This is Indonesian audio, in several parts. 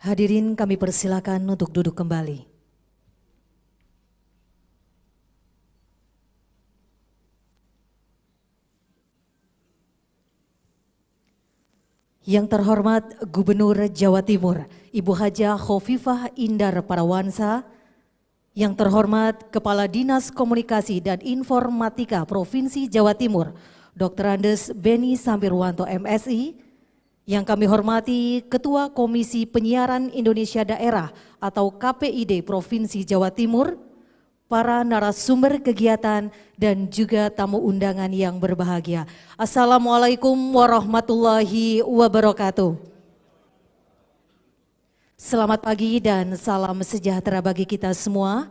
Hadirin kami persilakan untuk duduk kembali. Yang terhormat Gubernur Jawa Timur, Ibu Hajah Khofifah Indar Parawansa. Yang terhormat Kepala Dinas Komunikasi dan Informatika Provinsi Jawa Timur, Dr. Andes Beni Sampirwanto MSI. Yang kami hormati Ketua Komisi Penyiaran Indonesia Daerah atau KPID Provinsi Jawa Timur, para narasumber kegiatan dan juga tamu undangan yang berbahagia. Assalamualaikum warahmatullahi wabarakatuh. Selamat pagi dan salam sejahtera bagi kita semua.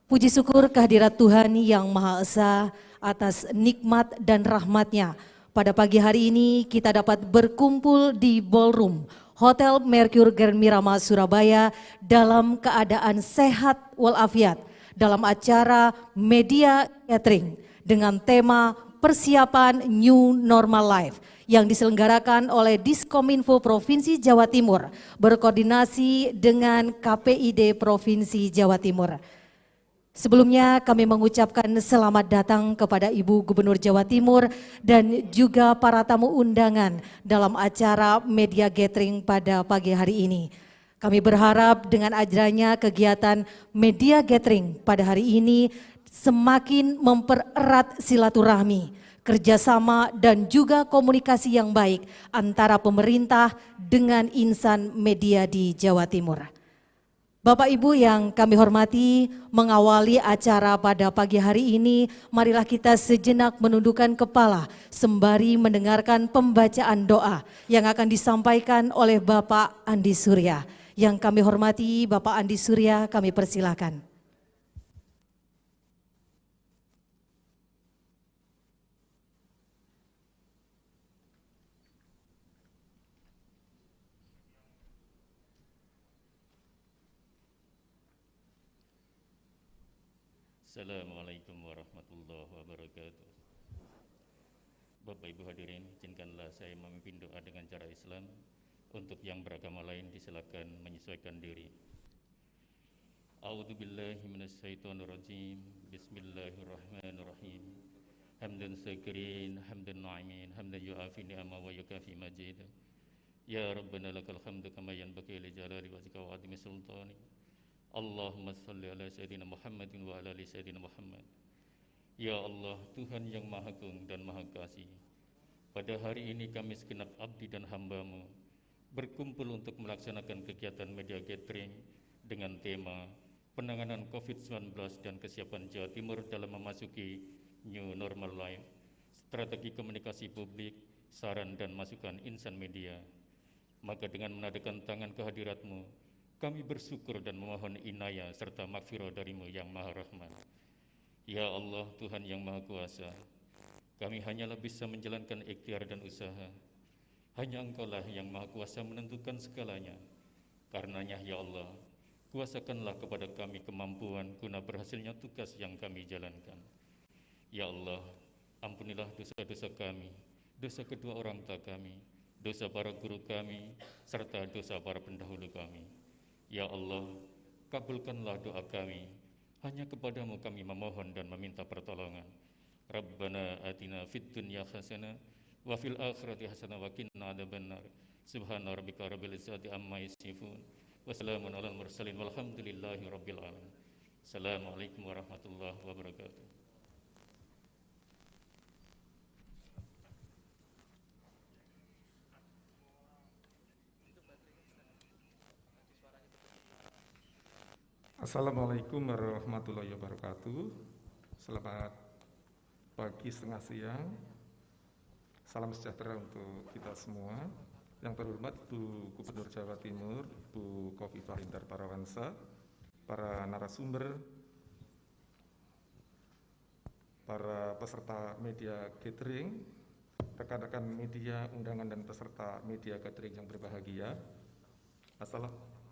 Puji syukur kehadirat Tuhan yang Maha Esa atas nikmat dan rahmat-Nya. Pada pagi hari ini kita dapat berkumpul di ballroom Hotel Mercure Grand Miramar Surabaya dalam keadaan sehat walafiat dalam acara Media Gathering dengan tema persiapan New Normal Life yang diselenggarakan oleh Diskominfo Provinsi Jawa Timur berkoordinasi dengan KPID Provinsi Jawa Timur. Sebelumnya kami mengucapkan selamat datang kepada Ibu Gubernur Jawa Timur dan juga para tamu undangan dalam acara Media Gathering pada pagi hari ini. Kami berharap dengan adanya kegiatan Media Gathering pada hari ini semakin mempererat silaturahmi, kerjasama dan juga komunikasi yang baik antara pemerintah dengan insan media di Jawa Timur. Bapak Ibu yang kami hormati, mengawali acara pada pagi hari ini, marilah kita sejenak menundukkan kepala sembari mendengarkan pembacaan doa yang akan disampaikan oleh Bapak Andi Surya. Yang kami hormati Bapak Andi Surya, kami persilakan. Assalamualaikum warahmatullahi wabarakatuh. Bapak Ibu hadirin, izinkanlah saya memimpin doa dengan cara Islam. Untuk yang beragama lain disilakan menyesuaikan diri. A'udzubillahi minasyaitonirrajim. Bismillahirrahmanirrahim. Hamdan syakirin, hamdan na'imin, hamdan yu'afi ni'ama wa yukafi majid. Ya Rabbana lakal hamdu kama yanbaghi li jalali wajhika wa 'azimi sultani. Allahumma salli ala Sayyidina Muhammadin wa ala ali Sayyidina Muhammad. Ya Allah, Tuhan yang Maha Agung dan Maha Kasih, pada hari ini kami segenap abdi dan hamba-Mu berkumpul untuk melaksanakan kegiatan Media Gathering dengan tema penanganan COVID-19 dan kesiapan Jawa Timur dalam memasuki New Normal Life, strategi komunikasi publik, saran dan masukan insan media. Maka dengan menadakan tangan kehadirat-Mu, kami bersyukur dan memohon inayah serta maghfirah dari-Mu yang Maha Rahman. Ya Allah, Tuhan yang Maha Kuasa, kami hanyalah bisa menjalankan ikhtiar dan usaha. Hanya Engkau-lah yang Maha Kuasa menentukan segalanya. Karenanya ya Allah, kuasakanlah kepada kami kemampuan guna berhasilnya tugas yang kami jalankan. Ya Allah, ampunilah dosa-dosa kami, dosa kedua orang tua kami, dosa para guru kami, serta dosa para pendahulu kami. Ya Allah, kabulkanlah doa kami. Hanya kepadamu kami memohon dan meminta pertolongan. Rabbana atina fid dunya hasanah wa fil akhirati hasanah wa qina adzabannar. Subhana rabbika rabbil izzati amma yasifun. Wassalamun alal mursalin walhamdulillahi rabbil alamin. Assalamualaikum warahmatullahi wabarakatuh. Assalamualaikum warahmatullahi wabarakatuh. Selamat pagi setengah siang. Salam sejahtera untuk kita semua. Yang terhormat Ibu Gubernur Jawa Timur, Ibu Khofifah Indar Parawansa, para narasumber, para peserta media gathering, rekan-rekan media, undangan dan peserta media gathering yang berbahagia.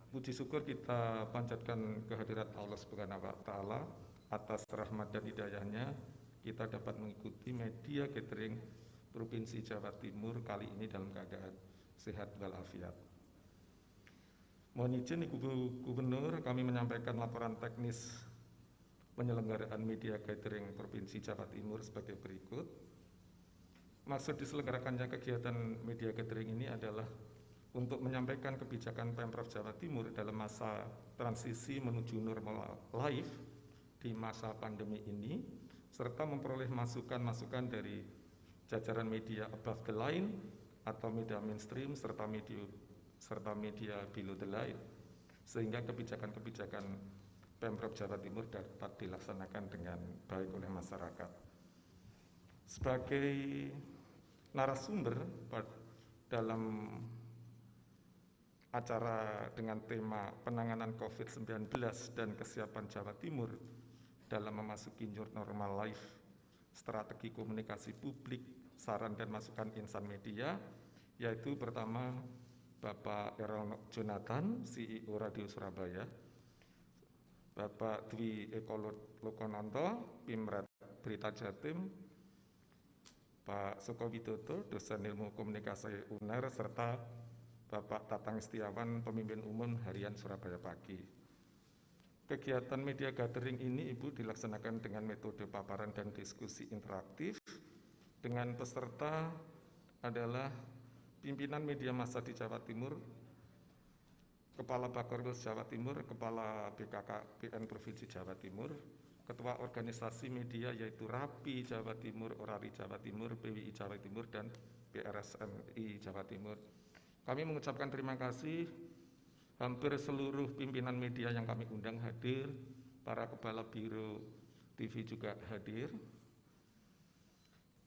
Puji syukur kita panjatkan kehadirat Allah Subhanahu wa Ta'ala atas rahmat dan hidayahnya. Kita dapat mengikuti media gathering Provinsi Jawa Timur kali ini dalam keadaan sehat walafiat. Mohon izin Ibu Gubernur, kami menyampaikan laporan teknis penyelenggaraan media gathering Provinsi Jawa Timur sebagai berikut. Maksud diselenggarakannya kegiatan media gathering ini adalah untuk menyampaikan kebijakan Pemprov Jawa Timur dalam masa transisi menuju normal life di masa pandemi ini, serta memperoleh masukan-masukan dari jajaran media above the line atau media mainstream serta media below the line, sehingga kebijakan-kebijakan Pemprov Jawa Timur dapat dilaksanakan dengan baik oleh masyarakat. Sebagai narasumber dalam acara dengan tema penanganan COVID-19 dan kesiapan Jawa Timur dalam memasuki new normal life, strategi komunikasi publik, saran dan masukan insan media, yaitu pertama Bapak Errol Jonathan, CEO Radio Surabaya, Bapak Dwi Eko Lokonanto, Pimret Berita Jatim, Pak Suko Widodo, dosen ilmu komunikasi UNER, serta Bapak Tatang Setiawan, pemimpin umum harian Surabaya Pagi. Kegiatan media gathering ini Ibu dilaksanakan dengan metode paparan dan diskusi interaktif dengan peserta adalah pimpinan media massa di Jawa Timur, Kepala Bakorwil Jawa Timur, Kepala BKKBN Provinsi Jawa Timur, Ketua Organisasi Media yaitu RAPI Jawa Timur, Orari Jawa Timur, PWI Jawa Timur, dan PRSMI Jawa Timur. Kami mengucapkan terima kasih, hampir seluruh pimpinan media yang kami undang hadir, para kepala biro TV juga hadir.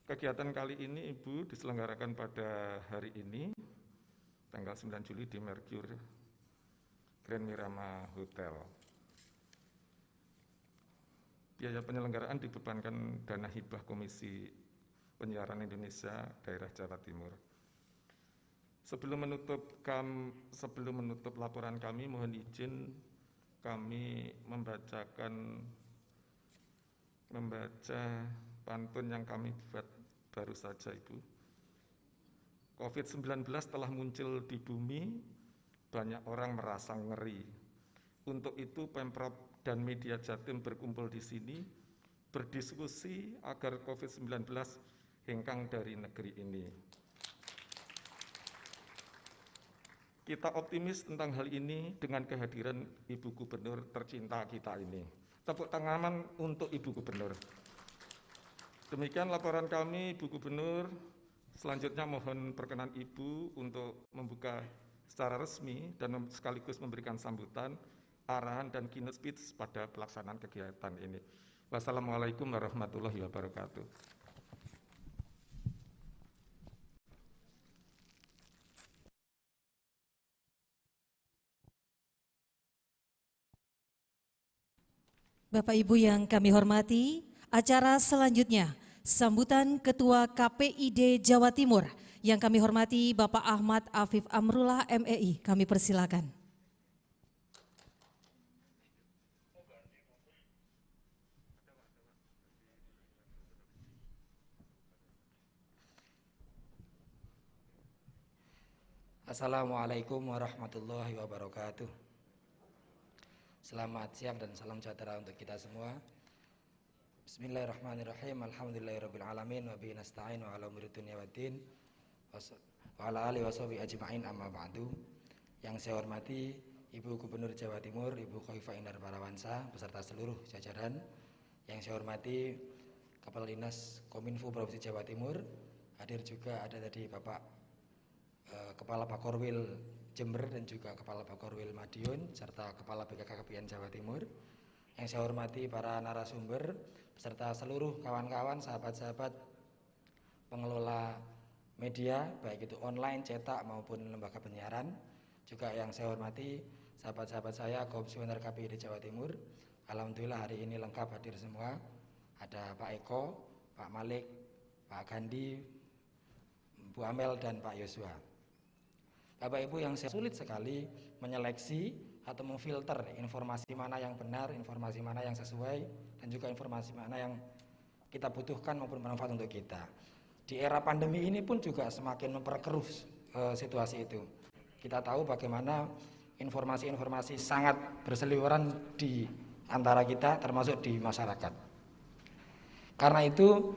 Kegiatan kali ini Ibu diselenggarakan pada hari ini, tanggal 9 Juli di Mercure Grand Mirama Hotel. Biaya penyelenggaraan dibebankan dana hibah Komisi Penyiaran Indonesia Daerah Jawa Timur. Sebelum menutup laporan kami, mohon izin kami membaca pantun yang kami buat baru saja, Ibu. COVID-19 telah muncul di bumi, banyak orang merasa ngeri. Untuk itu Pemprov dan media Jatim berkumpul di sini, berdiskusi agar COVID-19 hengkang dari negeri ini. Kita optimis tentang hal ini dengan kehadiran Ibu Gubernur tercinta kita ini. Tepuk tangan untuk Ibu Gubernur. Demikian laporan kami, Ibu Gubernur. Selanjutnya mohon perkenan Ibu untuk membuka secara resmi dan sekaligus memberikan sambutan, arahan dan keynote speech pada pelaksanaan kegiatan ini. Wassalamualaikum warahmatullahi wabarakatuh. Bapak Ibu yang kami hormati, acara selanjutnya sambutan Ketua KPID Jawa Timur yang kami hormati Bapak Ahmad Afif Amrullah MEI. Kami persilakan. Assalamualaikum warahmatullahi wabarakatuh. Selamat siang dan salam sejahtera untuk kita semua. Bismillahirrahmanirrahim. Alhamdulillahirabbil alamin wa bihi nasta'in wa ala umuri dunya waddin wa ala alihi washabihi ajmain, amma ba'du. Yang saya hormati Ibu Gubernur Jawa Timur, Ibu Khofifah Indar Parawansa beserta seluruh jajaran. Yang saya hormati Kepala Dinas Kominfo Provinsi Jawa Timur. Hadir juga ada tadi Bapak Kepala Bakorwil Jember dan juga Kepala Bakorwil Madiun serta Kepala BKKBN Jawa Timur. Yang saya hormati para narasumber beserta seluruh kawan-kawan, sahabat-sahabat pengelola media baik itu online, cetak maupun lembaga penyiaran. Juga yang saya hormati sahabat-sahabat saya Komisioner KPID Jawa Timur. Alhamdulillah hari ini lengkap hadir semua. Ada Pak Eko, Pak Malik, Pak Gandhi, Bu Amel dan Pak Yosua. Bapak Ibu yang saya sulit sekali menyeleksi atau memfilter informasi mana yang benar, informasi mana yang sesuai, dan juga informasi mana yang kita butuhkan maupun bermanfaat untuk kita. Di era pandemi ini pun juga semakin memperkeruh situasi itu. Kita tahu bagaimana informasi-informasi sangat berseliweran di antara kita, termasuk di masyarakat. Karena itu,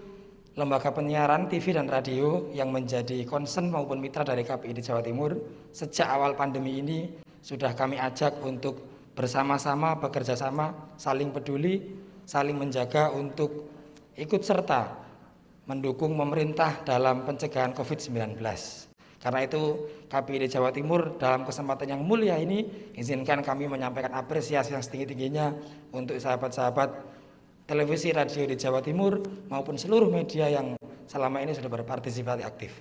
lembaga penyiaran TV dan radio yang menjadi concern maupun mitra dari KPID Jawa Timur sejak awal pandemi ini sudah kami ajak untuk bersama-sama bekerja sama, saling peduli, saling menjaga untuk ikut serta mendukung pemerintah dalam pencegahan COVID-19. Karena itu KPID Jawa Timur dalam kesempatan yang mulia ini izinkan kami menyampaikan apresiasi yang setinggi-tingginya untuk sahabat-sahabat televisi radio di Jawa Timur maupun seluruh media yang selama ini sudah berpartisipasi aktif.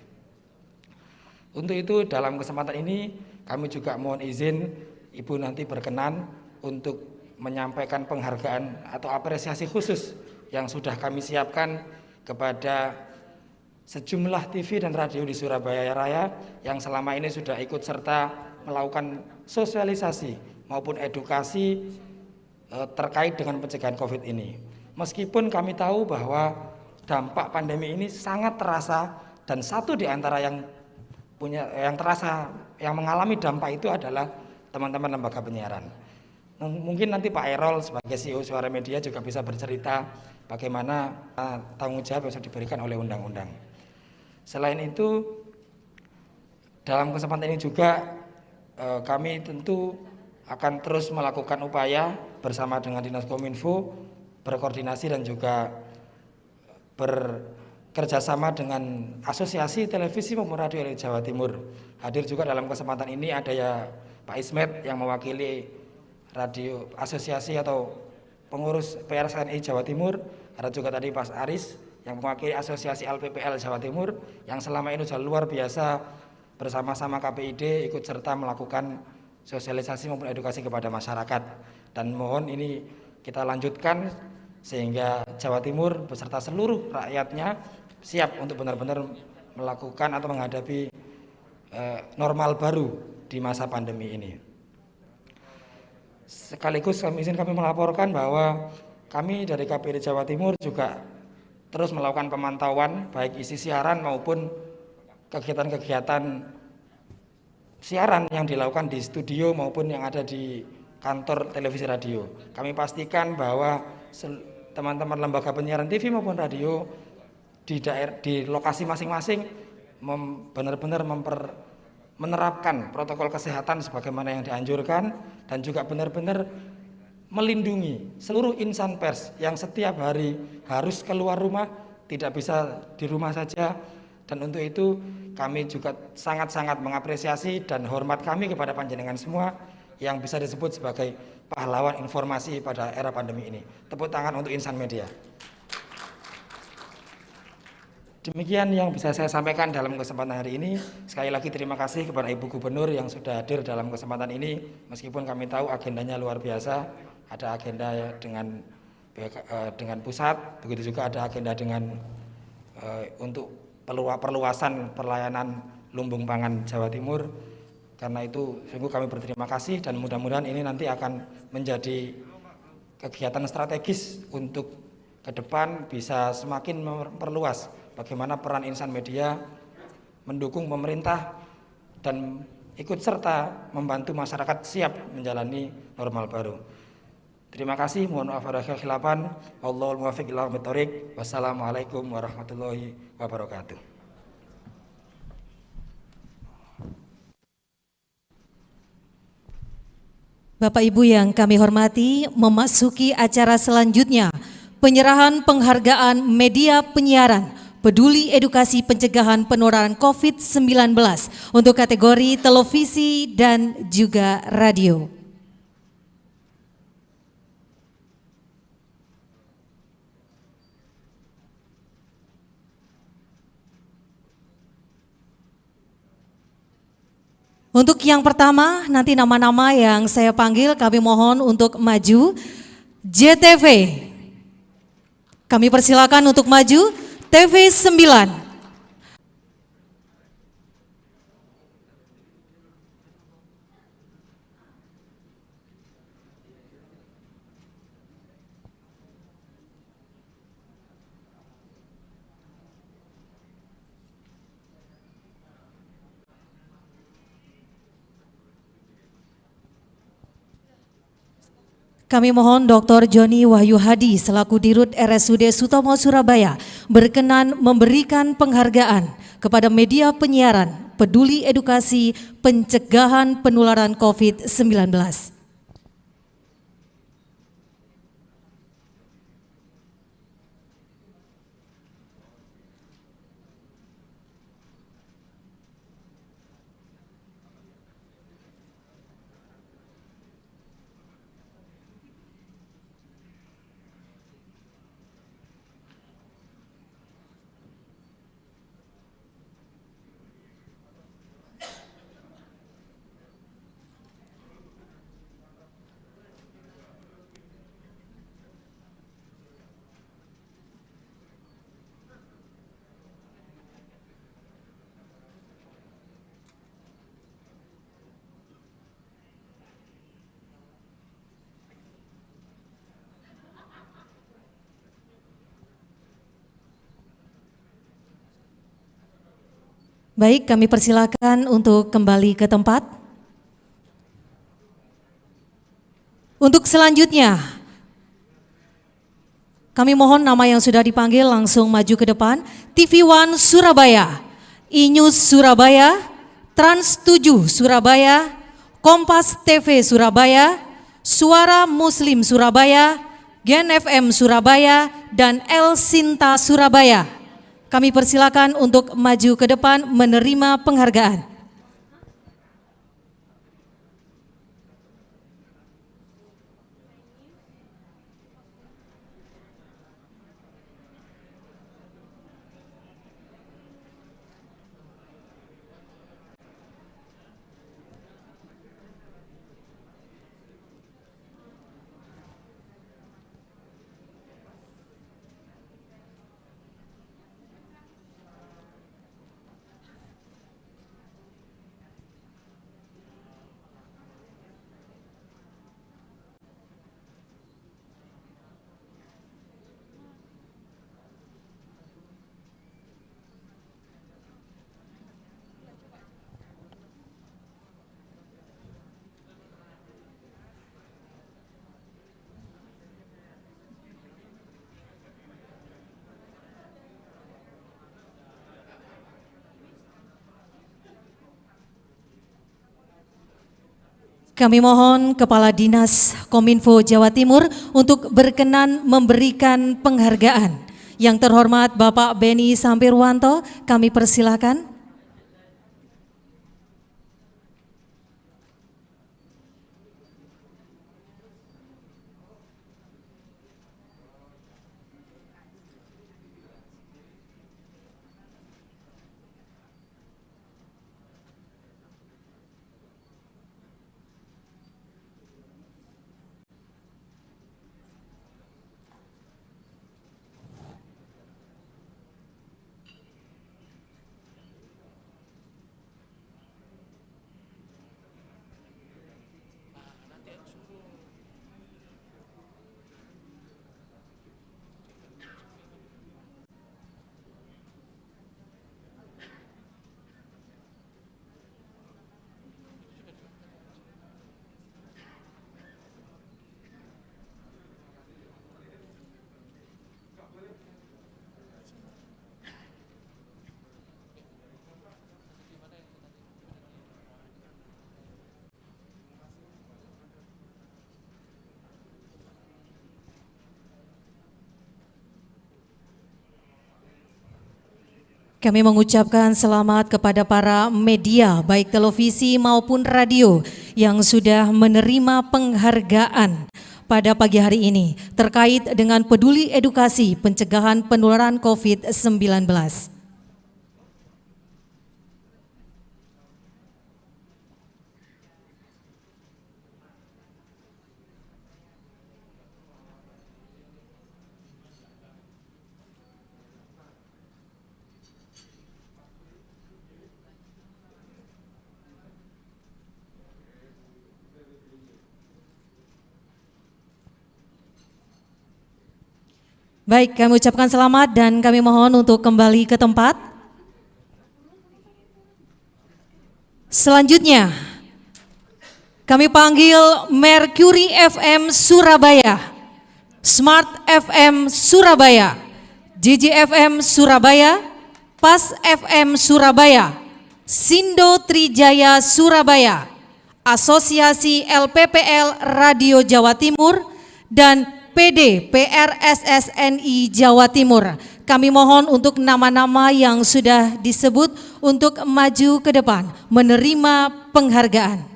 Untuk itu dalam kesempatan ini kami juga mohon izin Ibu nanti berkenan untuk menyampaikan penghargaan atau apresiasi khusus yang sudah kami siapkan kepada sejumlah TV dan radio di Surabaya Raya yang selama ini sudah ikut serta melakukan sosialisasi maupun edukasi terkait dengan pencegahan COVID ini. Meskipun kami tahu bahwa dampak pandemi ini sangat terasa dan satu di antara yang mengalami dampak itu adalah teman-teman lembaga penyiaran. Mungkin nanti Pak Erol sebagai CEO Suara Media juga bisa bercerita bagaimana tanggung jawab yang sudah diberikan oleh undang-undang. Selain itu, dalam kesempatan ini juga kami tentu akan terus melakukan upaya bersama dengan Dinas Kominfo, berkoordinasi dan juga bekerjasama dengan Asosiasi Televisi maupun Radio di Jawa Timur. Hadir juga dalam kesempatan ini ada ya Pak Ismet yang mewakili radio asosiasi atau pengurus PRSNI Jawa Timur. Ada juga tadi Pak Aris yang mewakili Asosiasi LPPL Jawa Timur yang selama ini sudah luar biasa bersama-sama KPID ikut serta melakukan sosialisasi maupun edukasi kepada masyarakat. Dan mohon ini kita lanjutkan sehingga Jawa Timur beserta seluruh rakyatnya siap untuk benar-benar melakukan atau menghadapi normal baru di masa pandemi ini. Sekaligus kami melaporkan bahwa kami dari KPID Jawa Timur juga terus melakukan pemantauan baik isi siaran maupun kegiatan-kegiatan siaran yang dilakukan di studio maupun yang ada di kantor televisi radio. Kami pastikan bahwa teman-teman lembaga penyiaran TV maupun radio di lokasi masing-masing benar-benar menerapkan protokol kesehatan sebagaimana yang dianjurkan dan juga benar-benar melindungi seluruh insan pers yang setiap hari harus keluar rumah, tidak bisa di rumah saja. Dan untuk itu kami juga sangat-sangat mengapresiasi dan hormat kami kepada panjenengan semua yang bisa disebut sebagai pahlawan informasi pada era pandemi ini. Tepuk tangan untuk insan media. Demikian yang bisa saya sampaikan dalam kesempatan hari ini. Sekali lagi terima kasih kepada Ibu Gubernur yang sudah hadir dalam kesempatan ini. Meskipun kami tahu agendanya luar biasa, ada agenda dengan pusat, begitu juga ada agenda dengan untuk perluasan pelayanan lumbung pangan Jawa Timur. Karena itu sungguh kami berterima kasih dan mudah-mudahan ini nanti akan menjadi kegiatan strategis untuk ke depan bisa semakin memperluas bagaimana peran insan media mendukung pemerintah dan ikut serta membantu masyarakat siap menjalani normal baru. Terima kasih, mohon maaf ada kekhilafan. Wallahul muwaffiq ila aqwamit thoriq. Wassalamualaikum warahmatullahi wabarakatuh. Bapak Ibu yang kami hormati, memasuki acara selanjutnya, penyerahan penghargaan media penyiaran peduli edukasi pencegahan penularan COVID-19 untuk kategori televisi dan juga radio. Untuk yang pertama, nanti nama-nama yang saya panggil kami mohon untuk maju. JTV, kami persilakan untuk maju. TV 9. Kami mohon Dr. Joni Wahyu Hadi selaku Dirut RSUD Sutomo Surabaya berkenan memberikan penghargaan kepada media penyiaran peduli edukasi pencegahan penularan COVID-19. Baik, kami persilakan untuk kembali ke tempat. Untuk selanjutnya, kami mohon nama yang sudah dipanggil langsung maju ke depan. TV One Surabaya, iNews Surabaya, Trans 7 Surabaya, Kompas TV Surabaya, Suara Muslim Surabaya, Gen FM Surabaya, dan El Sinta Surabaya. Kami persilakan untuk maju ke depan menerima penghargaan. Kami mohon Kepala Dinas Kominfo Jawa Timur untuk berkenan memberikan penghargaan. Yang terhormat Bapak Beni Sampirwanto, kami persilakan. Kami mengucapkan selamat kepada para media, baik televisi maupun radio, yang sudah menerima penghargaan pada pagi hari ini terkait dengan peduli edukasi pencegahan penularan COVID-19. Baik, kami ucapkan selamat dan kami mohon untuk kembali ke tempat. Selanjutnya, Kami panggil Mercury FM Surabaya, Smart FM Surabaya, JJFM Surabaya, Pas FM Surabaya, Sindo Trijaya Surabaya, Asosiasi LPPL Radio Jawa Timur, dan PD PRSSNI Jawa Timur. Kami mohon untuk nama-nama yang sudah disebut untuk maju ke depan menerima penghargaan.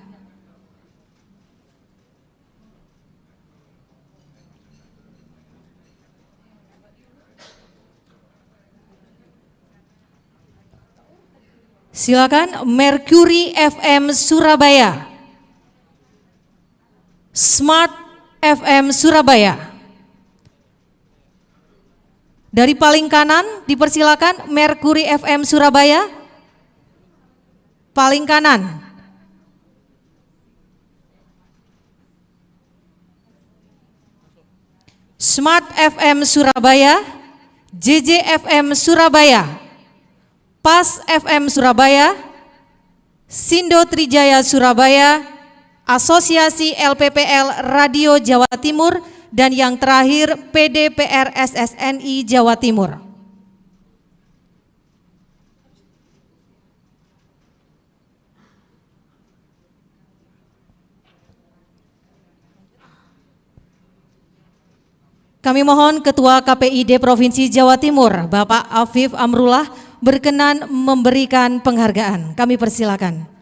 Silakan Mercury FM Surabaya, Smart FM Surabaya. Dari paling kanan dipersilakan Mercury FM Surabaya. Paling kanan. Smart FM Surabaya, JJFM Surabaya, Pas FM Surabaya, Sindo Trijaya Surabaya, Asosiasi LPPL Radio Jawa Timur, dan yang terakhir PDPR SSNI Jawa Timur. Kami mohon Ketua KPID Provinsi Jawa Timur, Bapak Afif Amrullah, berkenan memberikan penghargaan. Kami persilakan.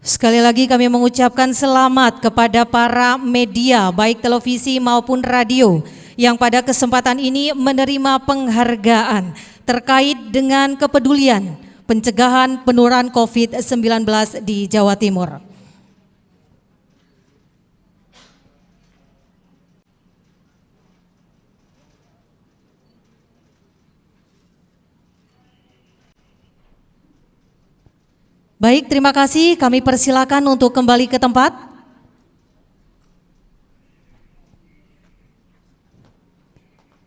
Sekali lagi kami mengucapkan selamat kepada para media baik televisi maupun radio yang pada kesempatan ini menerima penghargaan terkait dengan kepedulian pencegahan penularan COVID-19 di Jawa Timur. Baik, terima kasih. Kami persilakan untuk kembali ke tempat.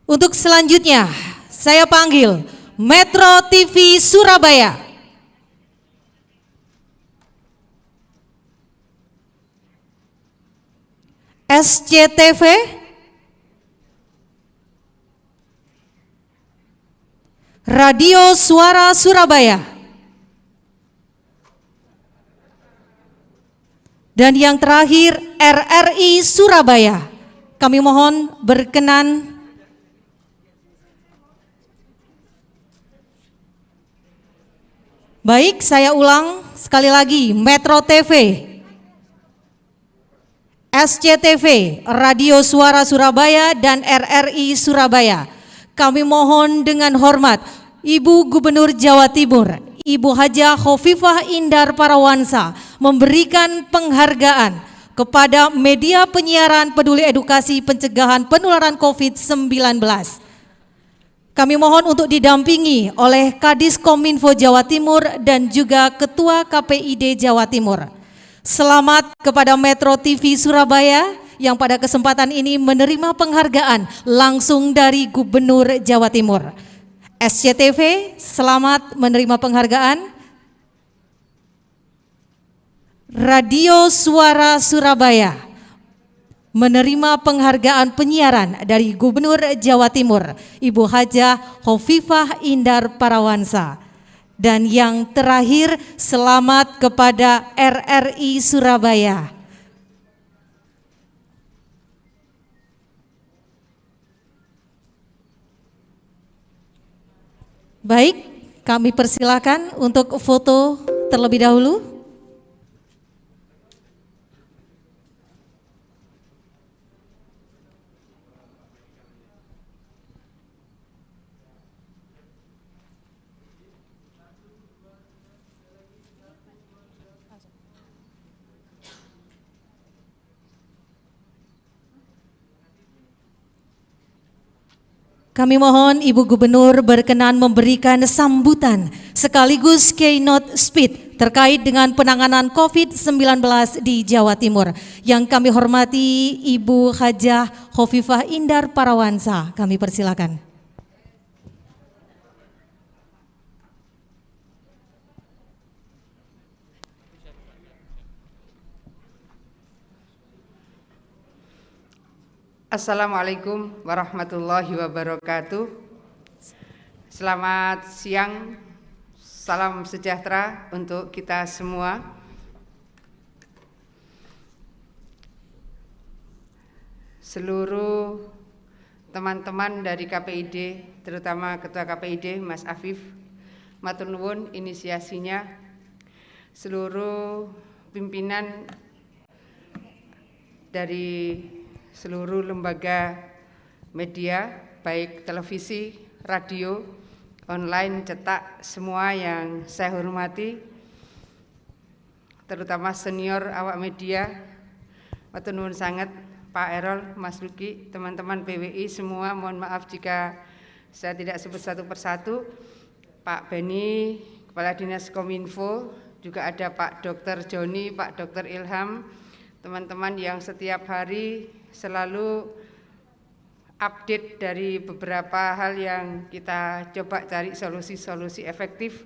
Untuk selanjutnya, saya panggil Metro TV Surabaya. SCTV, Radio Suara Surabaya. Dan yang terakhir RRI Surabaya. Kami mohon berkenan baik, saya ulang sekali lagi, Metro TV, SCTV, Radio Suara Surabaya, dan RRI Surabaya. Kami mohon dengan hormat Ibu Gubernur Jawa Timur, Ibu Hajah Khofifah Indar Parawansa, memberikan penghargaan kepada media penyiaran peduli edukasi pencegahan penularan COVID-19. Kami mohon untuk didampingi oleh Kadis Kominfo Jawa Timur dan juga Ketua KPID Jawa Timur. Selamat kepada Metro TV Surabaya yang pada kesempatan ini menerima penghargaan langsung dari Gubernur Jawa Timur. SCTV, selamat menerima penghargaan. Radio Suara Surabaya menerima penghargaan penyiaran dari Gubernur Jawa Timur, Ibu Hajah Khofifah Indar Parawansa. Dan yang terakhir, selamat kepada RRI Surabaya. Baik, kami persilakan untuk foto terlebih dahulu. Kami mohon Ibu Gubernur berkenan memberikan sambutan sekaligus keynote speech terkait dengan penanganan COVID-19 di Jawa Timur. Yang kami hormati Ibu Hajah Khofifah Indar Parawansa. Kami persilakan. Assalamualaikum warahmatullahi wabarakatuh. Selamat siang, salam sejahtera untuk kita semua. Seluruh teman-teman dari KPID, terutama Ketua KPID Mas Afif, matur nuwun inisiasinya. Seluruh pimpinan dari seluruh lembaga media, baik televisi, radio, online, cetak, semua yang saya hormati, terutama senior awak media, matur nuwun sangat Pak Erol, Mas Luki, teman-teman PWI semua, mohon maaf jika saya tidak sebut satu persatu, Pak Beni, Kepala Dinas Kominfo, juga ada Pak Dr. Joni, Pak Dr. Ilham, teman-teman yang setiap hari selalu update dari beberapa hal yang kita coba cari solusi-solusi efektif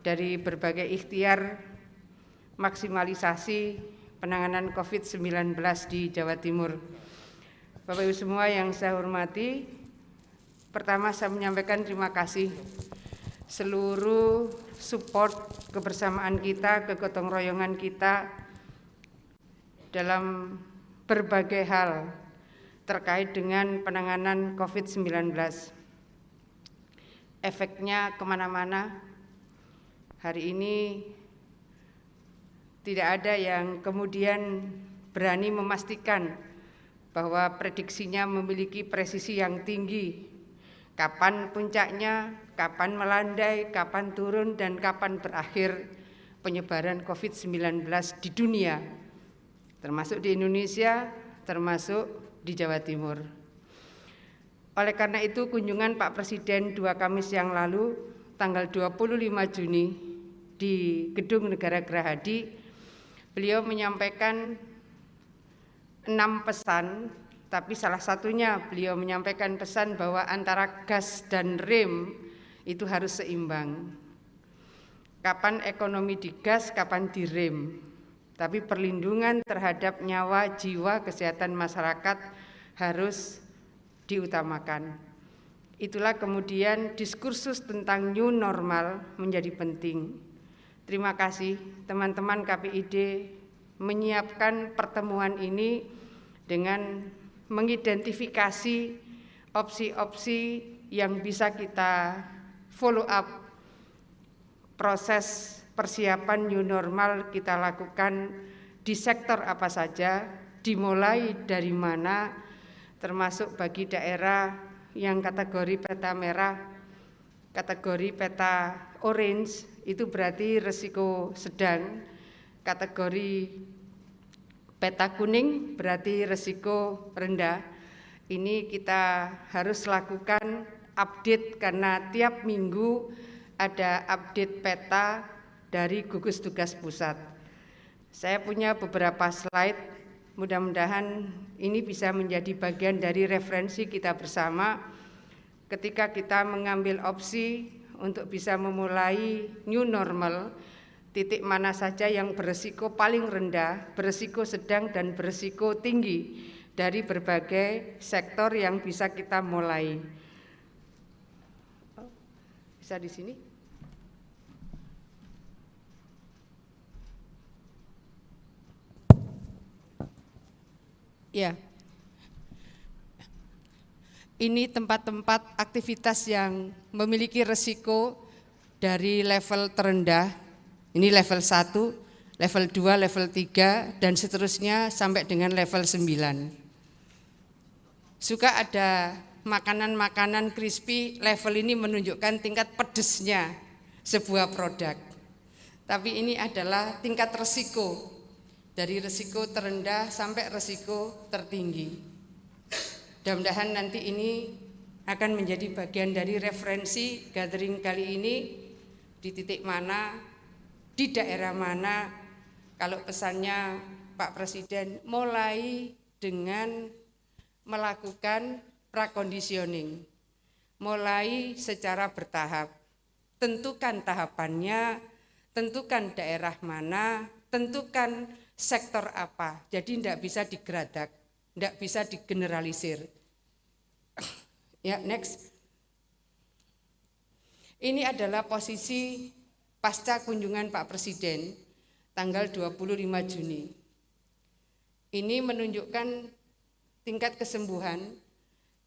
dari berbagai ikhtiar maksimalisasi penanganan COVID-19 di Jawa Timur. Bapak Ibu semua yang saya hormati, pertama saya menyampaikan terima kasih seluruh support kebersamaan kita, kegotong royongan kita dalam berbagai hal terkait dengan penanganan COVID-19. Efeknya kemana-mana. Hari ini tidak ada yang kemudian berani memastikan bahwa prediksinya memiliki presisi yang tinggi. Kapan puncaknya, kapan melandai, kapan turun, dan kapan berakhir penyebaran COVID-19 di dunia, termasuk di Indonesia, termasuk di Jawa Timur. Oleh karena itu, kunjungan Pak Presiden 2 Kamis yang lalu, tanggal 25 Juni di Gedung Negara Gerahadi, beliau menyampaikan 6 pesan, tapi salah satunya beliau menyampaikan pesan bahwa antara gas dan rem itu harus seimbang. Kapan ekonomi digas, kapan direm. Tapi perlindungan terhadap nyawa, jiwa, kesehatan masyarakat harus diutamakan. Itulah kemudian diskursus tentang new normal menjadi penting. Terima kasih teman-teman KPID menyiapkan pertemuan ini dengan mengidentifikasi opsi-opsi yang bisa kita follow up. Proses persiapan new normal kita lakukan di sektor apa saja, dimulai dari mana, termasuk bagi daerah yang kategori peta merah, kategori peta orange, itu berarti risiko sedang, kategori peta kuning berarti risiko rendah. Ini kita harus lakukan update karena tiap minggu ada update peta dari gugus tugas pusat. Saya punya beberapa slide, mudah-mudahan ini bisa menjadi bagian dari referensi kita bersama ketika kita mengambil opsi untuk bisa memulai new normal, titik mana saja yang beresiko paling rendah, beresiko sedang, dan beresiko tinggi dari berbagai sektor yang bisa kita mulai. Bisa di sini? Ya, ini tempat-tempat aktivitas yang memiliki resiko dari level terendah, ini level 1, level 2, level 3, dan seterusnya sampai dengan level 9. Suka ada makanan-makanan crispy, level ini menunjukkan tingkat pedesnya sebuah produk. Tapi ini adalah tingkat resiko, dari resiko terendah sampai resiko tertinggi. Mudah-mudahan nanti ini akan menjadi bagian dari referensi gathering kali ini, di titik mana, di daerah mana. Kalau pesannya Pak Presiden mulai dengan melakukan prakondisioning, mulai secara bertahap, tentukan tahapannya, tentukan daerah mana, tentukan sektor apa. Jadi tidak bisa digeradak, tidak bisa digeneralisir. Ya, next. Ini adalah posisi pasca kunjungan Pak Presiden tanggal 25 Juni. Ini menunjukkan tingkat kesembuhan,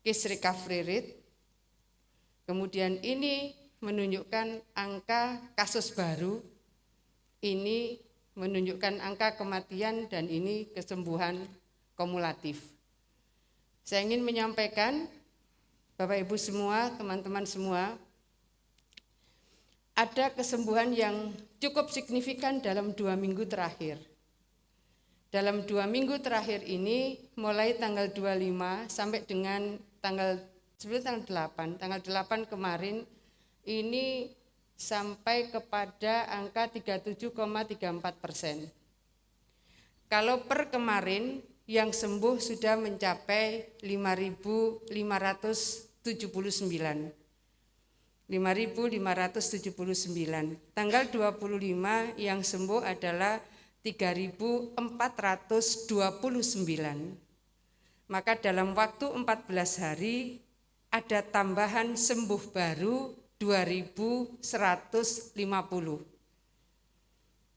case recovery rate. Kemudian ini menunjukkan angka kasus baru, ini menunjukkan angka kematian, dan ini kesembuhan kumulatif. Saya ingin menyampaikan, Bapak Ibu semua, teman-teman semua, ada kesembuhan yang cukup signifikan dalam 2 minggu terakhir. Dalam 2 minggu terakhir ini, mulai tanggal 25 sampai dengan tanggal 8 kemarin, ini sampai kepada angka 37,34%. Kalau per kemarin yang sembuh sudah mencapai 5.579. 5.579. Tanggal 25 yang sembuh adalah 3.429. Maka dalam waktu 14 hari ada tambahan sembuh baru 2.150.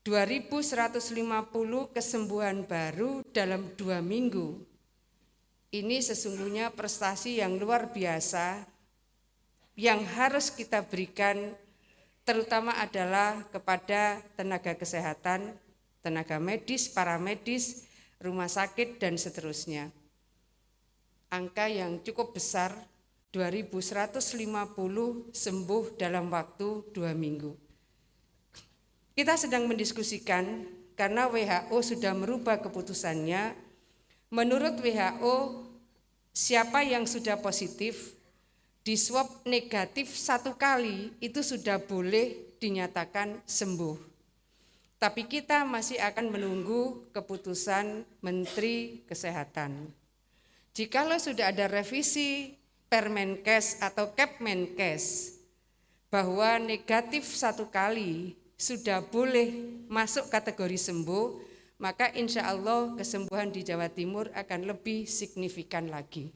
2.150 kesembuhan baru dalam 2 minggu. Ini sesungguhnya prestasi yang luar biasa yang harus kita berikan, terutama adalah kepada tenaga kesehatan, tenaga medis, paramedis, rumah sakit, dan seterusnya. Angka yang cukup besar, 2.150 sembuh dalam waktu 2 minggu. Kita sedang mendiskusikan karena WHO sudah merubah keputusannya. Menurut WHO, siapa yang sudah positif, di swab negatif 1 kali itu sudah boleh dinyatakan sembuh. Tapi kita masih akan menunggu keputusan Menteri Kesehatan. Jikalau sudah ada revisi Permenkes atau Kepmenkes bahwa negatif 1 kali sudah boleh masuk kategori sembuh, maka insya Allah kesembuhan di Jawa Timur akan lebih signifikan lagi.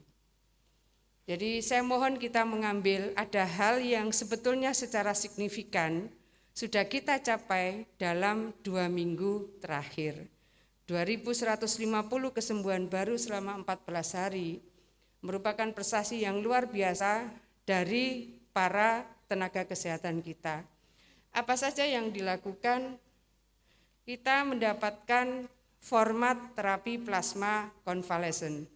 Jadi saya mohon kita mengambil ada hal yang sebetulnya secara signifikan sudah kita capai dalam 2 minggu terakhir. 2.150 kesembuhan baru selama 14 hari merupakan prestasi yang luar biasa dari para tenaga kesehatan kita. Apa saja yang dilakukan? Kita mendapatkan format terapi plasma konvalesen.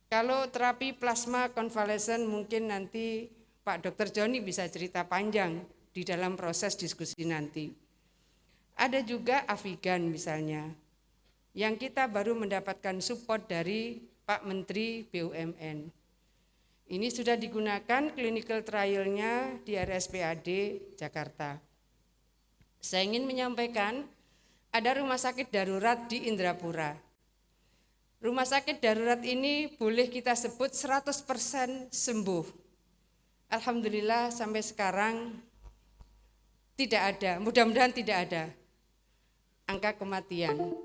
Kalau terapi plasma konvalesen mungkin nanti Pak Dr. Joni bisa cerita panjang di dalam proses diskusi nanti. Ada juga Avigan misalnya, yang kita baru mendapatkan support dari Pak Menteri BUMN. Ini sudah digunakan clinical trial-nya di RSPAD Jakarta. Saya ingin menyampaikan ada rumah sakit darurat di Indrapura. Rumah sakit darurat ini boleh kita sebut 100% sembuh. Alhamdulillah sampai sekarang tidak ada, mudah-mudahan tidak ada angka kematian.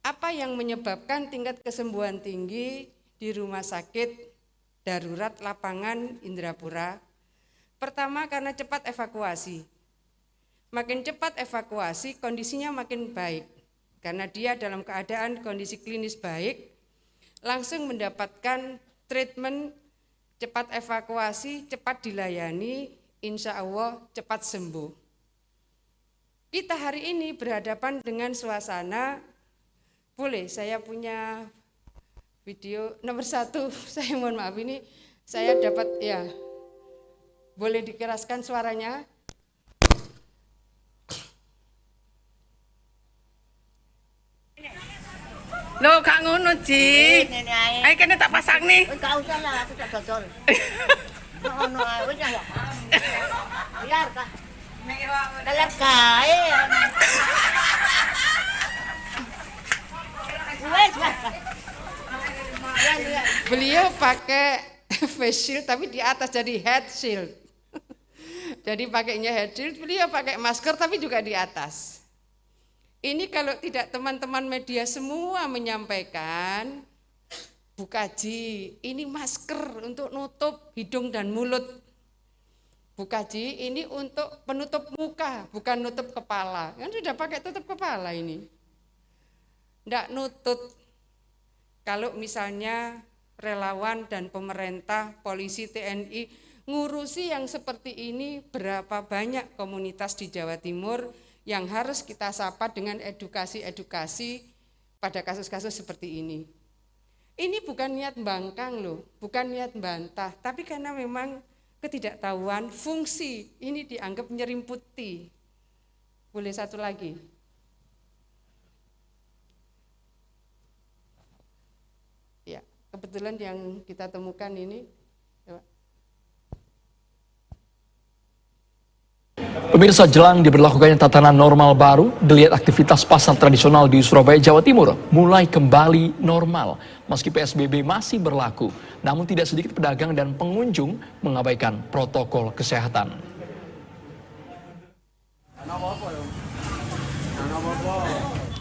Apa yang menyebabkan tingkat kesembuhan tinggi di rumah sakit darurat lapangan Indrapura? Pertama, karena cepat evakuasi. Makin cepat evakuasi, kondisinya makin baik. Karena dia dalam keadaan kondisi klinis baik, langsung mendapatkan treatment, cepat evakuasi, cepat dilayani, insya Allah cepat sembuh. Kita hari ini berhadapan dengan suasana, boleh saya punya video nomor 1, saya mohon maaf ini saya dapat ya, boleh dikeraskan suaranya. Loh, gak ngono, Ji. Ini ae. Ayo kene tak pasang nih. Wis gak usah lah, aku tak dodol. Ngono ae wis ya. Biar Kak. Kelep kae. Wes, wes. Beliau pakai face shield tapi di atas jadi head shield. Jadi pakainya head shield, beliau pakai masker tapi juga di atas. Ini kalau tidak teman-teman media semua menyampaikan, Bu Kaji, ini masker untuk nutup hidung dan mulut. Bu Kaji, ini untuk penutup muka, bukan nutup kepala. Kan sudah pakai tutup kepala ini. Tidak nutut. Kalau misalnya relawan dan pemerintah, polisi, TNI ngurusi yang seperti ini, berapa banyak komunitas di Jawa Timur yang harus kita sapa dengan edukasi-edukasi pada kasus-kasus seperti ini. Ini bukan niat bangkang loh, bukan niat bantah, tapi karena memang ketidaktahuan fungsi ini dianggap nyerimputi. Boleh satu lagi? Ya, kebetulan yang kita temukan ini. Pemirsa, jelang diberlakukannya tatanan normal baru, geliat aktivitas pasar tradisional di Surabaya, Jawa Timur mulai kembali normal. Meski PSBB masih berlaku, namun tidak sedikit pedagang dan pengunjung mengabaikan protokol kesehatan.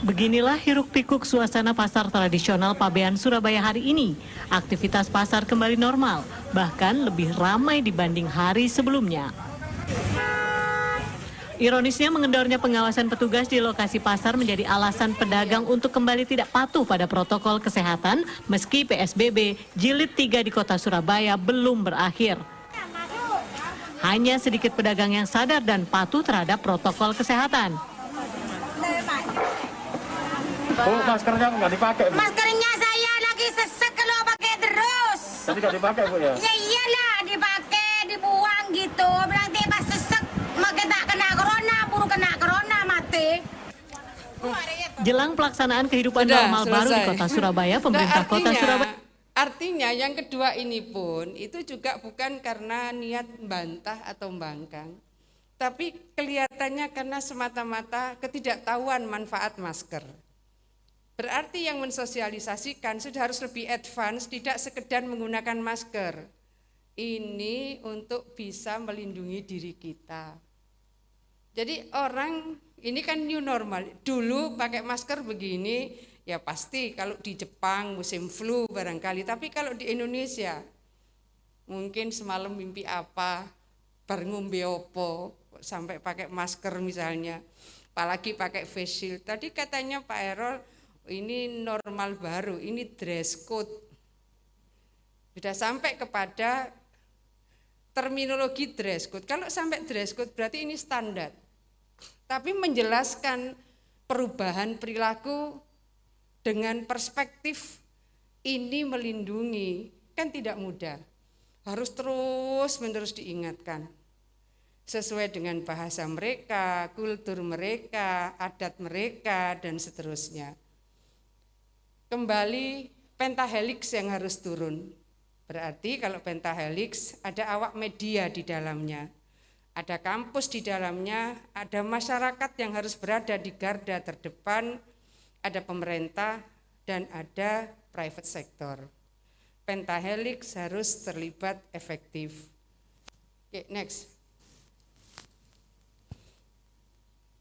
Beginilah hiruk-pikuk suasana pasar tradisional Pabean, Surabaya hari ini. Aktivitas pasar kembali normal, bahkan lebih ramai dibanding hari sebelumnya. Ironisnya, mengendornya pengawasan petugas di lokasi pasar menjadi alasan pedagang untuk kembali tidak patuh pada protokol kesehatan meski PSBB jilid 3 di kota Surabaya belum berakhir. Hanya sedikit pedagang yang sadar dan patuh terhadap protokol kesehatan. Oh, maskernya nggak dipakai, Bu? Maskernya saya lagi sesek kalau pakai terus. Tadi nggak dipakai, Bu, ya? Ya iyalah, dipakai, dibuang gitu. Berarti pas sesek, makin tak kena corona, buru kena corona, mati. Jelang pelaksanaan kehidupan Sudah, normal selesai. baru di kota Surabaya, pemerintah kota Surabaya. Artinya yang kedua ini pun itu juga bukan karena niat membantah atau membangkang, tapi kelihatannya karena semata-mata ketidaktahuan manfaat masker. Berarti yang mensosialisasikan sudah harus lebih advance, tidak sekedar menggunakan masker. Ini untuk bisa melindungi diri kita. Jadi orang, ini kan new normal. Dulu pakai masker begini, ya pasti kalau di Jepang musim flu barangkali. Tapi kalau di Indonesia, mungkin semalam mimpi apa, bar ngombe opo, sampai pakai masker misalnya. Apalagi pakai face shield. Tadi katanya Pak Erol, ini normal baru, ini dress code. Sudah sampai kepada terminologi dress code. Kalau sampai dress code berarti ini standar. Tapi menjelaskan perubahan perilaku dengan perspektif ini melindungi kan tidak mudah. Harus terus-menerus diingatkan. Sesuai dengan bahasa mereka, kultur mereka, adat mereka, dan seterusnya. Kembali pentahelix yang harus turun. Berarti kalau pentahelix ada awak media di dalamnya, ada kampus di dalamnya, ada masyarakat yang harus berada di garda terdepan, ada pemerintah dan ada private sector. Pentahelix harus terlibat efektif. Oke, next.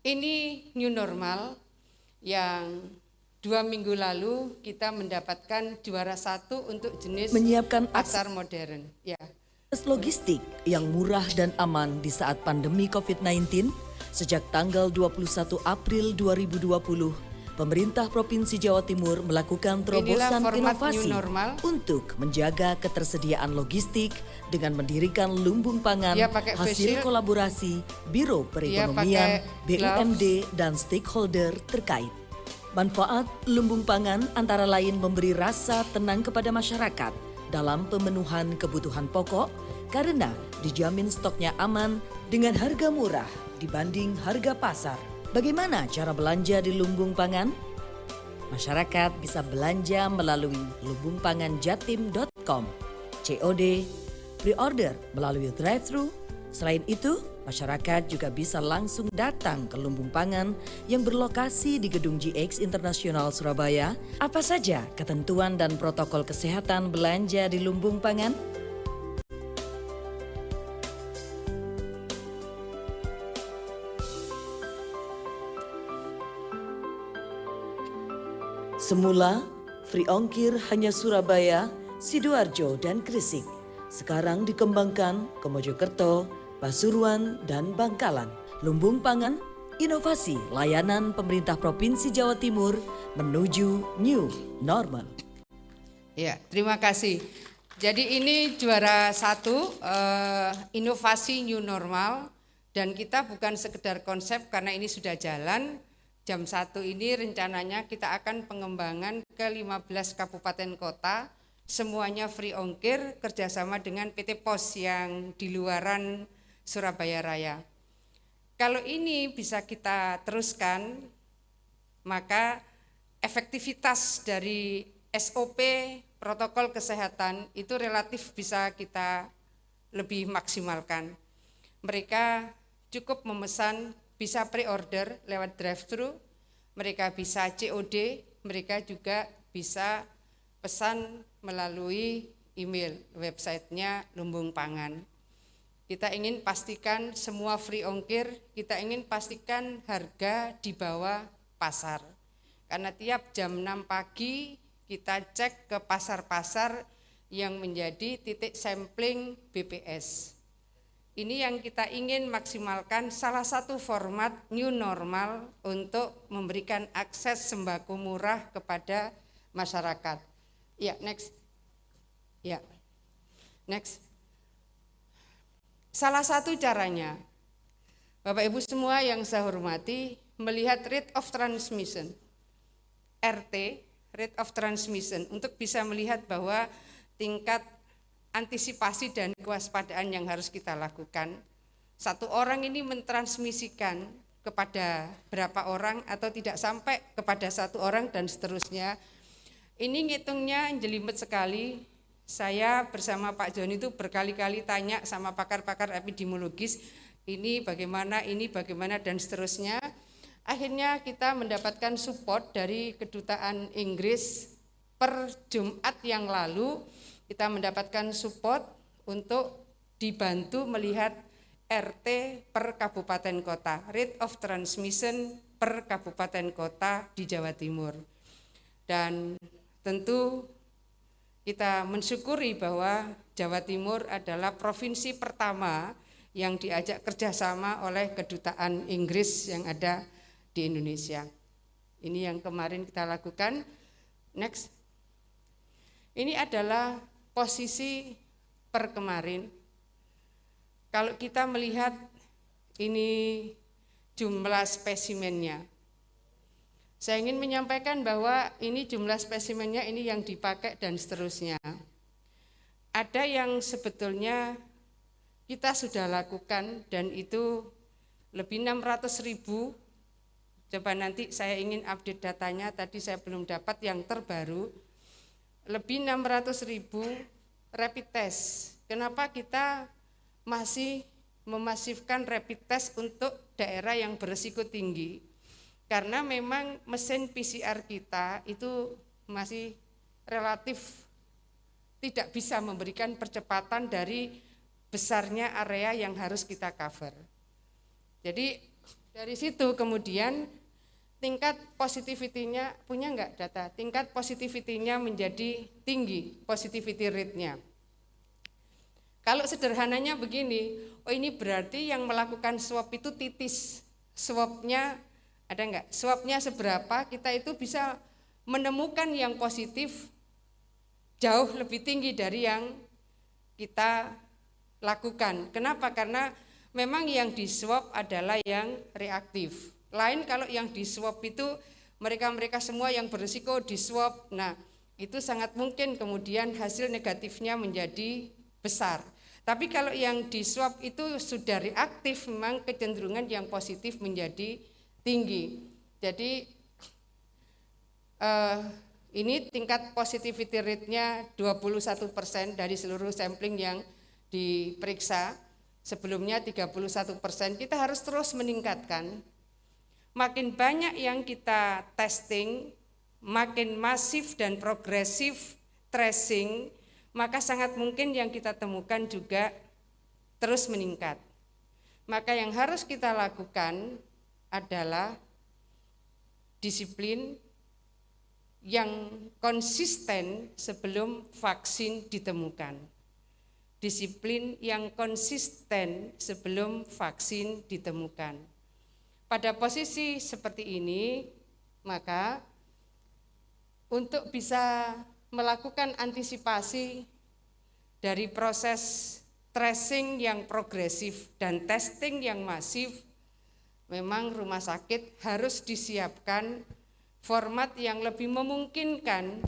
Ini new normal yang 2 minggu lalu kita mendapatkan juara 1 untuk jenis menyiapkan pasar modern. Ya. Logistik yang murah dan aman di saat pandemi COVID-19 sejak tanggal 21 April 2020, pemerintah Provinsi Jawa Timur melakukan terobosan inovasi untuk menjaga ketersediaan logistik dengan mendirikan lumbung pangan hasil kolaborasi Biro Perekonomian, BUMD, dan stakeholder terkait. Manfaat lumbung pangan antara lain memberi rasa tenang kepada masyarakat dalam pemenuhan kebutuhan pokok karena dijamin stoknya aman dengan harga murah dibanding harga pasar. Bagaimana cara belanja di lumbung pangan? Masyarakat bisa belanja melalui lumbungpanganjatim.com, COD, pre-order melalui drive-thru. Selain itu, masyarakat juga bisa langsung datang ke lumbung pangan yang berlokasi di Gedung GX Internasional Surabaya. Apa saja ketentuan dan protokol kesehatan belanja di lumbung pangan? Semula, free ongkir hanya Surabaya, Sidoarjo, dan Gresik. Sekarang dikembangkan ke Mojokerto, Pasuruan, dan Bangkalan. Lumbung pangan, inovasi layanan pemerintah Provinsi Jawa Timur menuju new normal. Ya, terima kasih. Jadi ini juara 1 inovasi new normal, dan kita bukan sekedar konsep karena ini sudah jalan. Jam 1 ini rencananya kita akan pengembangan ke 15 kabupaten kota, semuanya free ongkir kerjasama dengan PT POS yang di luaran Surabaya Raya. Kalau ini bisa kita teruskan, maka efektivitas dari SOP protokol kesehatan itu relatif bisa kita lebih maksimalkan. Mereka cukup memesan, bisa pre-order lewat drive-thru, mereka bisa COD, mereka juga bisa pesan melalui email, websitenya Lumbung Pangan. Kita ingin pastikan semua free ongkir, kita ingin pastikan harga di bawah pasar. Karena tiap jam 6 pagi kita cek ke pasar-pasar yang menjadi titik sampling BPS. Ini yang kita ingin maksimalkan, salah satu format new normal untuk memberikan akses sembako murah kepada masyarakat. Ya, next. Ya, next. Salah satu caranya, Bapak Ibu semua yang saya hormati, melihat rate of transmission, RT, rate of transmission, untuk bisa melihat bahwa tingkat antisipasi dan kewaspadaan yang harus kita lakukan. Satu orang ini mentransmisikan kepada berapa orang atau tidak sampai kepada satu orang dan seterusnya. Ini ngitungnya jelimet sekali. Saya bersama Pak Joni itu berkali-kali tanya sama pakar-pakar epidemiologis, ini bagaimana dan seterusnya. Akhirnya kita mendapatkan support dari Kedutaan Inggris per Jumat yang lalu. Kita mendapatkan support untuk dibantu melihat RT per kabupaten kota, rate of transmission per kabupaten kota di Jawa Timur. Dan tentu kita mensyukuri bahwa Jawa Timur adalah provinsi pertama yang diajak kerjasama oleh Kedutaan Inggris yang ada di Indonesia. Ini yang kemarin kita lakukan. Next. Ini adalah posisi per kemarin. Kalau kita melihat ini jumlah spesimennya, saya ingin menyampaikan bahwa ini jumlah spesimennya, ini yang dipakai dan seterusnya. Ada yang sebetulnya kita sudah lakukan dan itu lebih 600.000. Coba nanti saya ingin update datanya, tadi saya belum dapat yang terbaru. Lebih 600.000 rapid test. Kenapa kita masih memasifkan rapid test untuk daerah yang berisiko tinggi? Karena memang mesin PCR kita itu masih relatif tidak bisa memberikan percepatan dari besarnya area yang harus kita cover. Jadi dari situ kemudian tingkat positivity-nya, punya enggak data? Tingkat positivity-nya menjadi tinggi, positivity rate-nya. Kalau sederhananya begini, oh ini berarti yang melakukan swab itu titis. Swabnya ada enggak? Swabnya seberapa, kita itu bisa menemukan yang positif jauh lebih tinggi dari yang kita lakukan. Kenapa? Karena memang yang di swab adalah yang reaktif. Lain kalau yang di swab itu mereka semua yang berisiko di swab. Nah, itu sangat mungkin kemudian hasil negatifnya menjadi besar. Tapi kalau yang di swab itu sudah reaktif, memang kecenderungan yang positif menjadi tinggi. Jadi ini tingkat positivity rate-nya 21% dari seluruh sampling yang diperiksa. Sebelumnya 31%, kita harus terus meningkatkan. Makin banyak yang kita testing, makin masif dan progresif tracing, maka sangat mungkin yang kita temukan juga terus meningkat. Maka yang harus kita lakukan adalah disiplin yang konsisten sebelum vaksin ditemukan. Disiplin yang konsisten sebelum vaksin ditemukan. Pada posisi seperti ini, maka untuk bisa melakukan antisipasi dari proses tracing yang progresif dan testing yang masif, memang rumah sakit harus disiapkan format yang lebih memungkinkan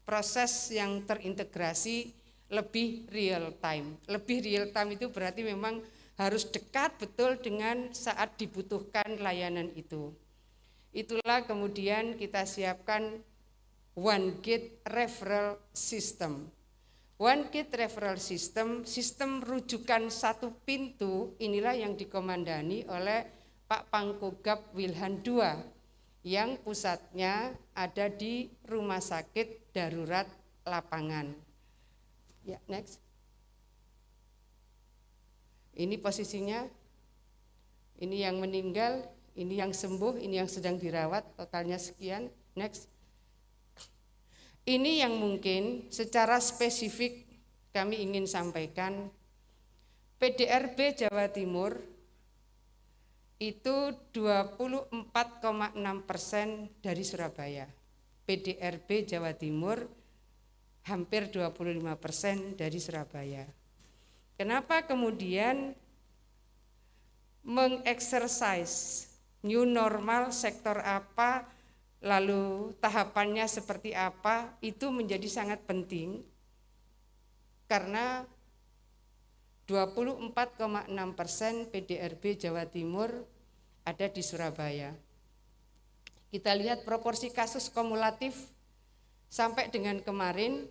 proses yang terintegrasi lebih real time. Lebih real time itu berarti memang harus dekat betul dengan saat dibutuhkan layanan itu. Itulah kemudian kita siapkan One Gate Referral System. One Gate Referral System, sistem rujukan satu pintu, inilah yang dikomandani oleh Pak Pangkogap Wilhan II, yang pusatnya ada di Rumah Sakit Darurat Lapangan. Ya, next. Ini posisinya, ini yang meninggal, ini yang sembuh, ini yang sedang dirawat, totalnya sekian. Next. Ini yang mungkin secara spesifik kami ingin sampaikan. PDRB Jawa Timur itu 24,6% dari Surabaya. PDRB Jawa Timur hampir 25% dari Surabaya. Kenapa kemudian mengeksersis new normal sektor apa, lalu tahapannya seperti apa, itu menjadi sangat penting karena 24,6% PDRB Jawa Timur ada di Surabaya. Kita lihat proporsi kasus kumulatif sampai dengan kemarin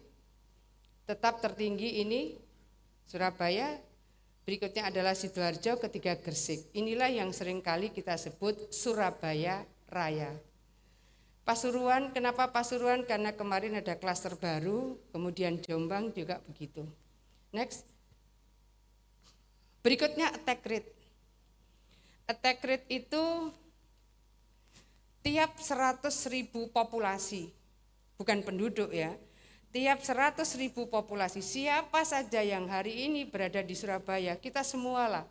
tetap tertinggi ini Surabaya, berikutnya adalah Sidoarjo, ketiga Gresik. Inilah yang seringkali kita sebut Surabaya Raya. Pasuruan, kenapa Pasuruan? Karena kemarin ada klaster baru, kemudian Jombang juga begitu. Next. Berikutnya attack rate. Attack rate itu tiap 100.000 populasi, bukan penduduk ya, tiap 100.000 populasi, siapa saja yang hari ini berada di Surabaya, kita semualah.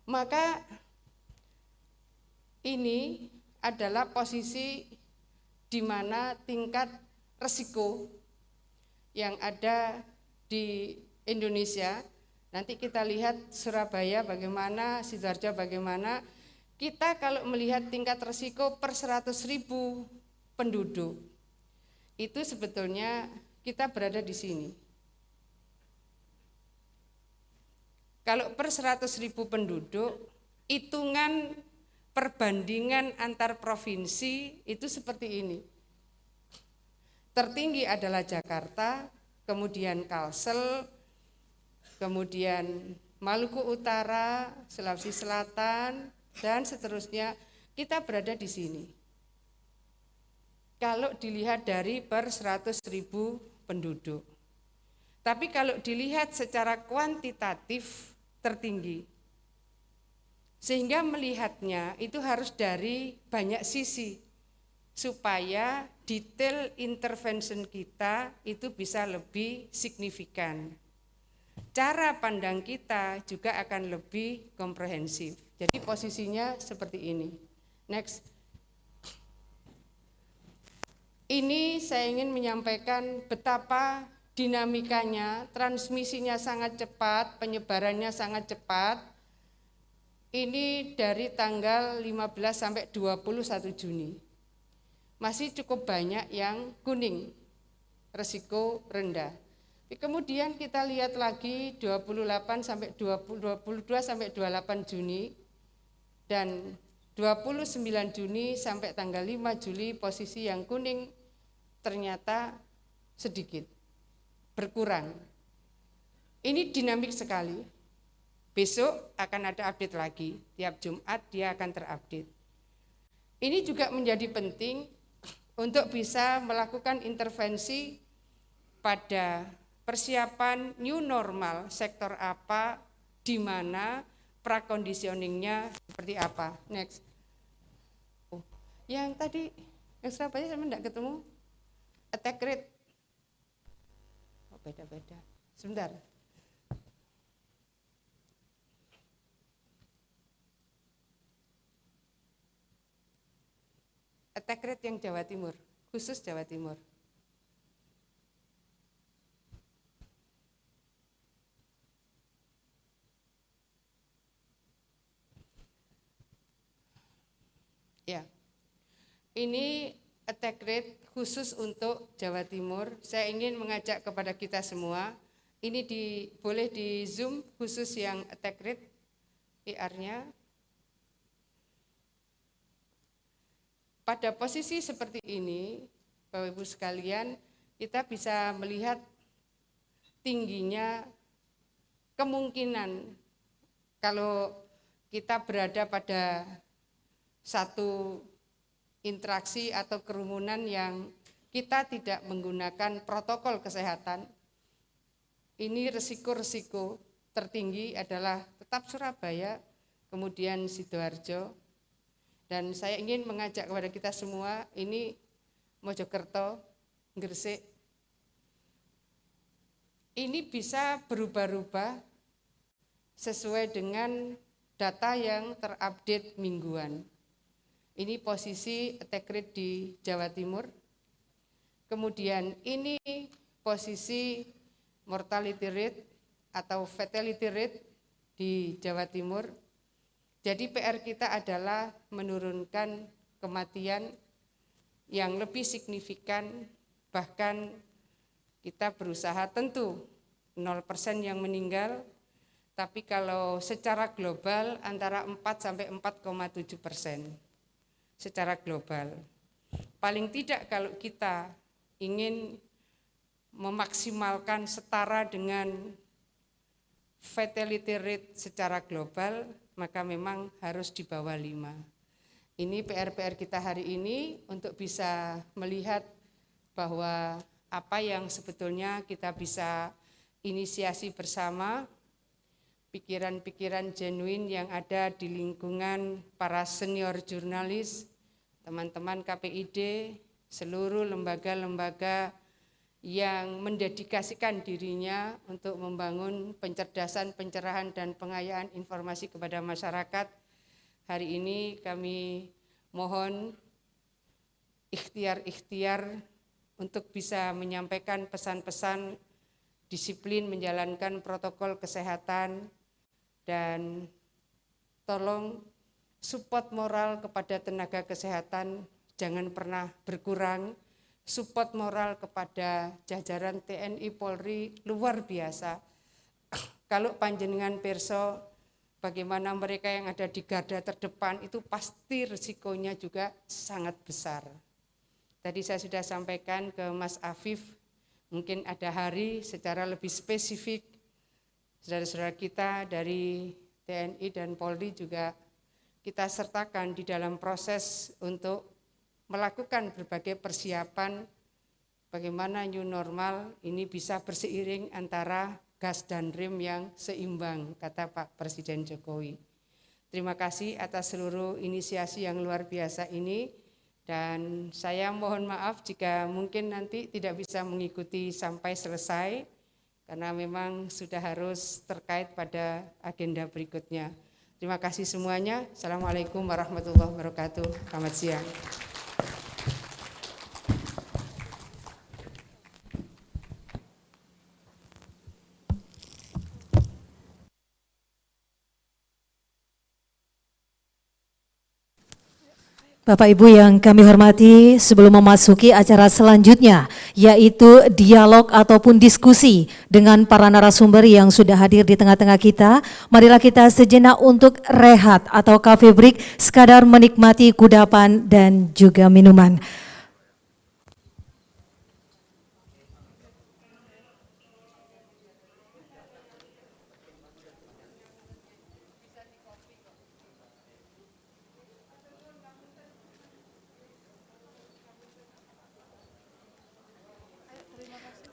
Maka ini adalah posisi di mana tingkat resiko yang ada di Indonesia. Nanti kita lihat Surabaya bagaimana, Sidoarjo bagaimana. Kita kalau melihat tingkat resiko per 100.000 penduduk, itu sebetulnya kita berada di sini. Kalau per 100.000 penduduk, hitungan perbandingan antar provinsi itu seperti ini. Tertinggi adalah Jakarta, kemudian Kalsel, kemudian Maluku Utara, Sulawesi Selatan, dan seterusnya. Kita berada di sini. Kalau dilihat dari per 100.000 penduduk. Tapi kalau dilihat secara kuantitatif tertinggi. Sehingga melihatnya itu harus dari banyak sisi. Supaya detail intervention kita itu bisa lebih signifikan. Cara pandang kita juga akan lebih komprehensif. Jadi posisinya seperti ini. Next. Ini saya ingin menyampaikan betapa dinamikanya, transmisinya sangat cepat, penyebarannya sangat cepat. Ini dari tanggal 15 sampai 21 Juni. Masih cukup banyak yang kuning, resiko rendah. Kemudian kita lihat lagi 22 sampai 28 Juni dan 29 Juni sampai tanggal 5 Juli posisi yang kuning ternyata sedikit berkurang. Ini dinamik sekali. Besok akan ada update lagi, tiap Jumat dia akan terupdate. Ini juga menjadi penting untuk bisa melakukan intervensi pada persiapan new normal sektor apa, di mana prakondisioningnya seperti apa. Next. Yang tadi yang Surabaya saya tidak ketemu attack rate. Oh, beda-beda. Sebentar. Attack rate yang Jawa Timur, khusus Jawa Timur. Ya, ini attack rate khusus untuk Jawa Timur. Saya ingin mengajak kepada kita semua, ini boleh di zoom khusus yang attack rate, IR-nya. Pada posisi seperti ini, Bapak Ibu sekalian, kita bisa melihat tingginya kemungkinan kalau kita berada pada satu interaksi atau kerumunan yang kita tidak menggunakan protokol kesehatan. Ini resiko-resiko tertinggi adalah tetap Surabaya, kemudian Sidoarjo. Dan saya ingin mengajak kepada kita semua, ini Mojokerto, Gresik, ini bisa berubah-ubah sesuai dengan data yang terupdate mingguan. Ini posisi attack rate di Jawa Timur. Kemudian ini posisi mortality rate atau fatality rate di Jawa Timur. Jadi PR kita adalah menurunkan kematian yang lebih signifikan, bahkan kita berusaha tentu 0% yang meninggal, tapi kalau secara global antara 4 sampai 4,7% secara global. Paling tidak kalau kita ingin memaksimalkan setara dengan fatality rate secara global, maka memang harus di bawah 5. Ini PR-PR kita hari ini untuk bisa melihat bahwa apa yang sebetulnya kita bisa inisiasi bersama, pikiran-pikiran genuine yang ada di lingkungan para senior jurnalis, teman-teman KPID, seluruh lembaga-lembaga yang mendedikasikan dirinya untuk membangun pencerdasan, pencerahan, dan pengayaan informasi kepada masyarakat. Hari ini kami mohon ikhtiar-ikhtiar untuk bisa menyampaikan pesan-pesan disiplin menjalankan protokol kesehatan, dan tolong support moral kepada tenaga kesehatan jangan pernah berkurang. Support moral kepada jajaran TNI Polri luar biasa. Kalau panjenengan perso bagaimana mereka yang ada di garda terdepan itu pasti risikonya juga sangat besar. Tadi saya sudah sampaikan ke Mas Afif, mungkin ada hari secara lebih spesifik saudara-saudara kita dari TNI dan Polri juga kita sertakan di dalam proses untuk melakukan berbagai persiapan bagaimana new normal ini bisa berseiring antara gas dan rem yang seimbang, kata Pak Presiden Jokowi. Terima kasih atas seluruh inisiasi yang luar biasa ini, dan saya mohon maaf jika mungkin nanti tidak bisa mengikuti sampai selesai karena memang sudah harus terkait pada agenda berikutnya. Terima kasih semuanya. Assalamualaikum warahmatullahi wabarakatuh. Selamat siang. Bapak Ibu yang kami hormati, sebelum memasuki acara selanjutnya, yaitu dialog ataupun diskusi dengan para narasumber yang sudah hadir di tengah-tengah kita, marilah kita sejenak untuk rehat atau cafe break, sekadar menikmati kudapan dan juga minuman.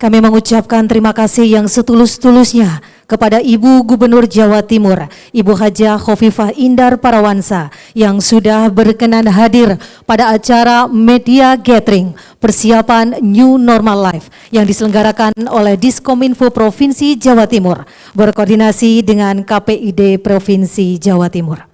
Kami mengucapkan terima kasih yang setulus-tulusnya kepada Ibu Gubernur Jawa Timur, Ibu Hajah Khofifah Indar Parawansa yang sudah berkenan hadir pada acara Media Gathering persiapan New Normal Life yang diselenggarakan oleh Diskominfo Provinsi Jawa Timur berkoordinasi dengan KPID Provinsi Jawa Timur.